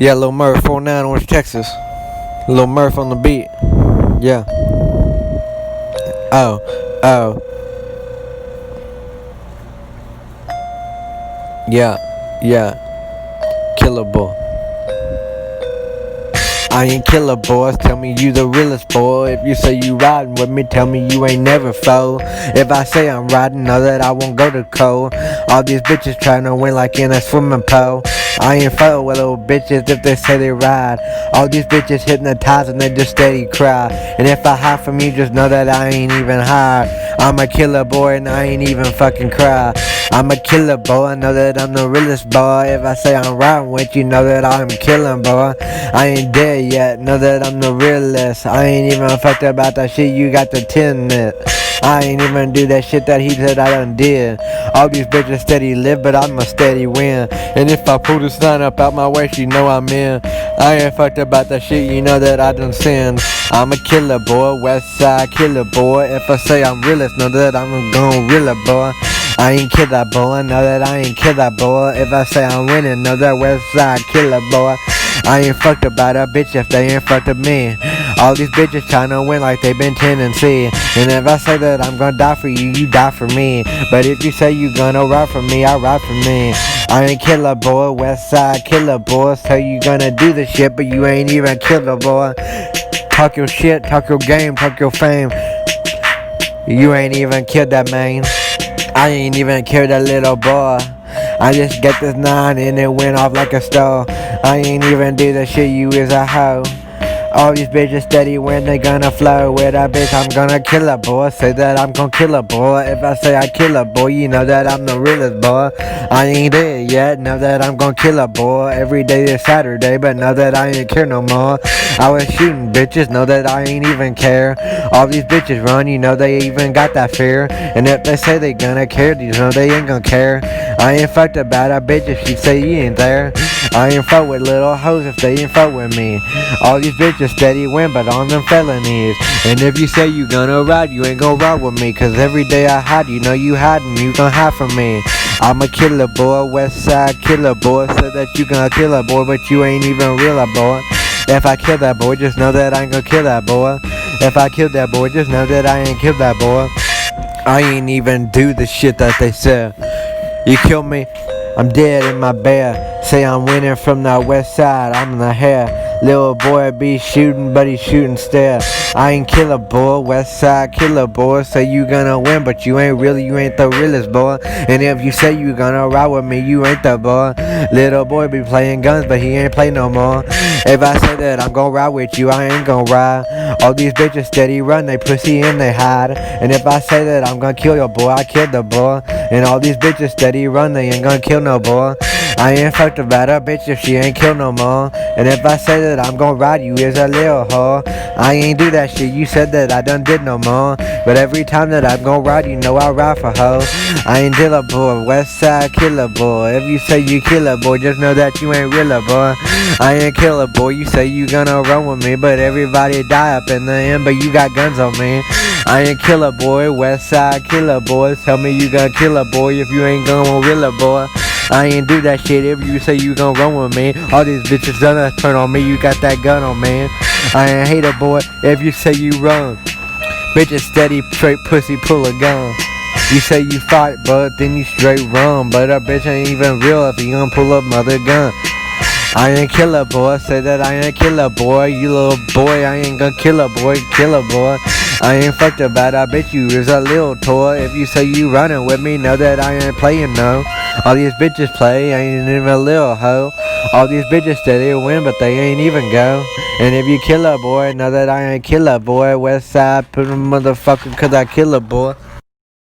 Yeah, Lil Murph, 49 Orange, Texas. Lil Murph on the beat. Yeah. Oh, oh. Yeah, yeah. Killer boy. I ain't killer boys, tell me you the realest boy. If you say you riding with me, tell me you ain't never foe. If I say I'm riding, know that I won't go to cold. All these bitches tryna win like in a swimming pool. I ain't foe with little bitches if they say they ride. All these bitches hypnotized and they just steady cry. And if I hide from you, just know that I ain't even hide. I'm a killer boy and I ain't even fucking cry. I'm a killer boy, I know that I'm the realest boy. If I say I'm riding with you, know that I'm killing boy. I ain't dead yet, know that I'm the realest. I ain't even fucked about that shit you got to 10 it. I ain't even do that shit that he said I done did. All these bitches steady live, but I'm a steady win. And if I pull the sign up out my way, you know I'm in. I ain't fucked about that shit, you know that I done sinned. I'm a killer boy, west side killer boy. If I say I'm realest, know that I'm gon' real boy. I ain't kill that boy, know that I ain't kill that boy. If I say I'm winning, know that west side killer boy. I ain't fucked about a bitch if they ain't fucked with me. All these bitches tryna win like they been Tennessee. And if I say that I'm gonna die for you, you die for me. But if you say you gonna ride for me, I ride for me. I ain't killer boy, west side killer boy. So you gonna do the shit, but you ain't even killer boy. Talk your shit, talk your game, talk your fame. You ain't even killed that man. I ain't even killed that little boy. I just get this 9 and it went off like a star. I ain't even do the shit, you is a hoe. All these bitches steady when they gonna flow with a bitch. I'm gonna kill a boy, say that I'm gonna kill a boy. If I say I kill a boy, you know that I'm the realest boy. I ain't dead yet, know that I'm gonna kill a boy. Every day is Saturday, but know that I ain't care no more. I was shooting bitches, know that I ain't even care. All these bitches run, you know they even got that fear. And if they say they gonna care, you know they ain't gonna care. I ain't fucked about a bitch if she say you ain't there. I ain't fuck with little hoes if they ain't fuck with me. All these bitches steady win, but on them felonies. And if you say you gonna ride, you ain't gonna ride with me. Cause every day I hide, you know you hiding, you gon' hide from me. I'm a killer boy, west side killer boy. Said that you gonna kill a boy, but you ain't even real a boy. If I kill that boy, just know that I ain't gonna kill that boy. If I kill that boy, just know that I ain't killed that boy. I ain't even do the shit that they said. You kill me, I'm dead in my bed. Say I'm winning from the west side, I'm in the hair. Little boy be shooting, but he shooting still. I ain't killer boy, west side killer boy. Say you gonna win, but you ain't really, you ain't the realest boy. And if you say you gonna ride with me, you ain't the boy. Little boy be playing guns, but he ain't play no more. If I say that I'm gonna ride with you, I ain't gonna ride. All these bitches steady run, they pussy and they hide. And if I say that I'm gonna kill your boy, I killed the boy. And all these bitches steady run, they ain't gonna kill no boy. I ain't fucked about a bitch if she ain't kill no more. And if I say that I'm gonna ride you is a little hoe. I ain't do that shit, you said that I done did no more. But every time that I'm gonna ride, you know I ride for hoe. I ain't killer boy, west side killer boy. If you say you killer boy, just know that you ain't real boy. I ain't killer boy, you say you gonna run with me, but everybody die up in the end, but you got guns on me. I ain't killer boy, west side killer boy. Tell me you gonna kill a boy if you ain't gonna real a boy. I ain't do that shit if you say you gon' run with me. All these bitches gonna turn on me, you got that gun on me. I ain't hate a boy if you say you run. Bitches steady straight pussy pull a gun. You say you fight, but then you straight run. But a bitch ain't even real if you gon' pull up mother gun. I ain't killer boy, say that I ain't killer boy. You little boy, I ain't gonna kill a boy, killer boy. I ain't fucked about, I bet you is a little toy. If you say you running with me, know that I ain't playing no. All these bitches play, I ain't even a little hoe. All these bitches steady win, but they ain't even go. And if you kill a boy, know that I ain't kill a boy. West side, put a motherfucker, cause I kill a boy.